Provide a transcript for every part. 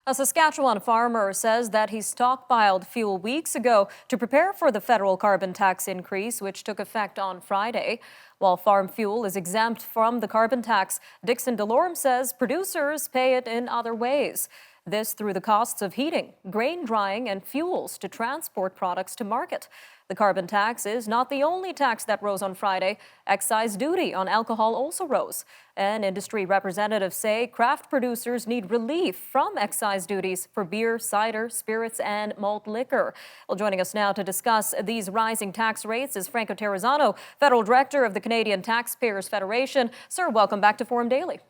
A Saskatchewan farmer says that he stockpiled fuel weeks ago to prepare for the federal carbon tax increase, which took effect on Friday. While farm fuel is exempt from the carbon tax, Dixon DeLorme says producers pay it in other ways. This through the costs of heating, grain drying, and fuels to transport products to market. The carbon tax is not the only tax that rose on Friday. Excise duty on alcohol also rose. And industry representatives say craft producers need relief from excise duties for beer, cider, spirits, and malt liquor. Well, joining us now to discuss these rising tax rates is Franco Terrazzano, Federal Director of the Canadian Taxpayers Federation. Sir, welcome back to Forum Daily.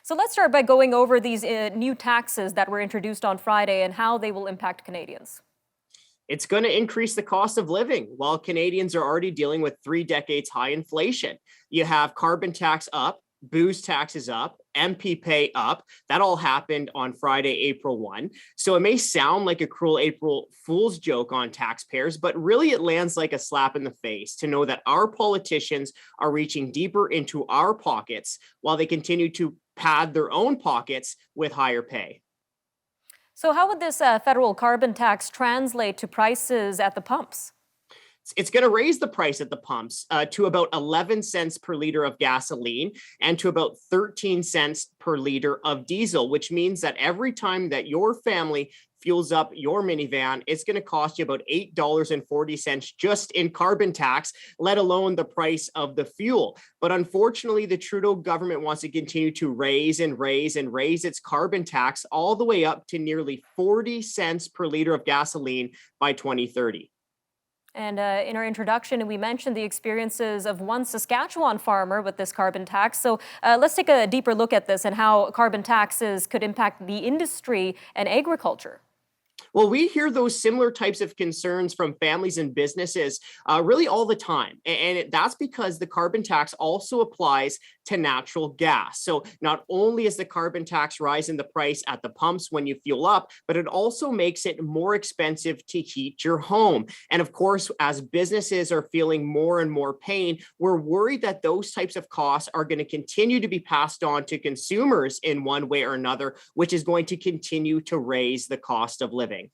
So let's start by going over these new taxes that were introduced on Friday and how they will impact Canadians. It's going to increase the cost of living while Canadians are already dealing with 3 decades high inflation. You have carbon tax up, booze taxes up, MP pay up. That all happened on Friday, April 1. So it may sound like a cruel April Fool's joke on taxpayers, but really it lands like a slap in the face to know that our politicians are reaching deeper into our pockets while they continue to pad their own pockets with higher pay. So how would this federal carbon tax translate to prices at the pumps? It's going to raise the price at the pumps to about 11 cents per liter of gasoline and to about 13 cents per liter of diesel, which means that every time that your family fuels up your minivan, it's going to cost you about $8.40 just in carbon tax, let alone the price of the fuel. But unfortunately, the Trudeau government wants to continue to raise and raise and raise its carbon tax all the way up to nearly 40 cents per liter of gasoline by 2030. And in our introduction, we mentioned the experiences of one Saskatchewan farmer with this carbon tax. So let's take a deeper look at this and how carbon taxes could impact the industry and agriculture. Well, we hear those similar types of concerns from families and businesses really all the time. And that's because the carbon tax also applies to natural gas. So not only is the carbon tax rise in the price at the pumps when you fuel up, but it also makes it more expensive to heat your home. And of course, as businesses are feeling more and more pain, we're worried that those types of costs are going to continue to be passed on to consumers in one way or another, which is going to continue to raise the cost of living.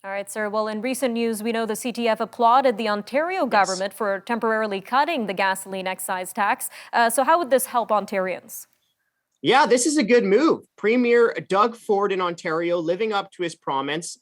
All right, sir. Well, in recent news, we know the CTF applauded the Ontario government for temporarily cutting the gasoline excise tax. So how would this help Ontarians? Yeah, this is a good move. Premier Doug Ford in Ontario living up to his promise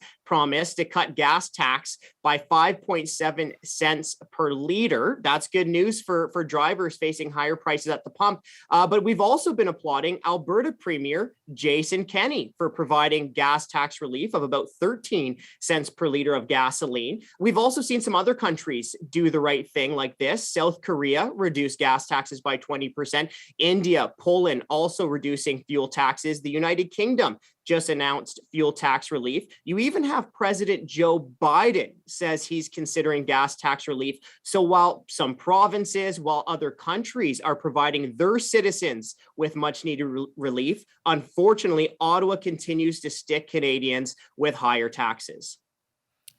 to cut gas tax by 5.7 cents per liter. That's good news for drivers facing higher prices at the pump. But we've also been applauding Alberta Premier Jason Kenney for providing gas tax relief of about 13 cents per liter of gasoline. We've also seen some other countries do the right thing like this. South Korea reduced gas taxes by 20%. India, Poland also reducing fuel taxes. The United Kingdom just announced fuel tax relief. You even have President Joe Biden says he's considering gas tax relief. So while some provinces, while other countries are providing their citizens with much needed relief, unfortunately, Ottawa continues to stick Canadians with higher taxes.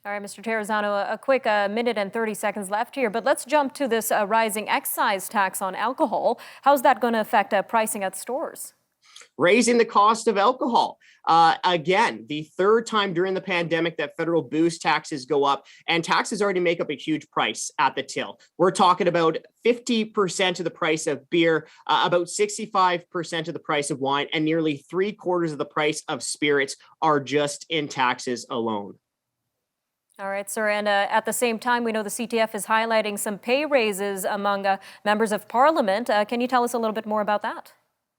All right, Mr. Terrazzano, a quick minute and 30 seconds left here, but let's jump to this rising excise tax on alcohol. How's that going to affect pricing at stores? Raising the cost of alcohol. Again, the third time during the pandemic that federal booze taxes go up, and taxes already make up a huge price at the till. We're talking about 50% of the price of beer, about 65% of the price of wine, and nearly 3/4 of the price of spirits are just in taxes alone. All right, sir. And at the same time, we know the CTF is highlighting some pay raises among members of Parliament. Can you tell us a little bit more about that?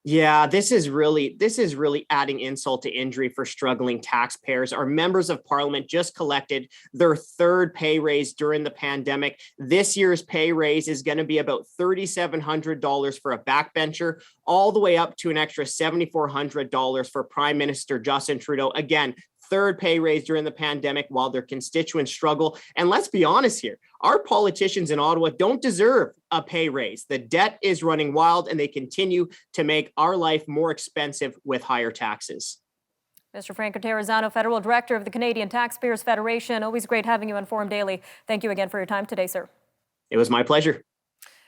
Yeah, this is really adding insult to injury for struggling taxpayers. Our members of parliament just collected their third pay raise during the pandemic. This year's pay raise is going to be about $3,700 for a backbencher, all the way up to an extra $7,400 for Prime Minister Justin Trudeau. Again, third pay raise during the pandemic while their constituents struggle. And let's be honest here, our politicians in Ottawa don't deserve a pay raise. The debt is running wild and they continue to make our life more expensive with higher taxes. Mr. Franco Terrazzano, Federal Director of the Canadian Taxpayers Federation. Always great having you on Forum Daily. Thank you again for your time today, sir. It was my pleasure.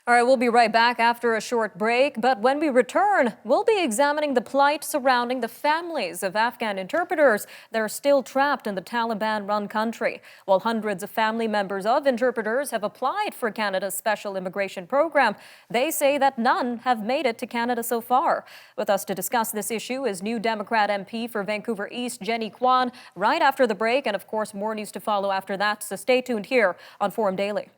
All right, we'll be right back after a short break. But when we return, we'll be examining the plight surrounding the families of Afghan interpreters that are still trapped in the Taliban-run country. While hundreds of family members of interpreters have applied for Canada's special immigration program, they say that none have made it to Canada so far. With us to discuss this issue is New Democrat MP for Vancouver East, Jenny Kwan, right after the break. And of course, more news to follow after that. So stay tuned here on Forum Daily.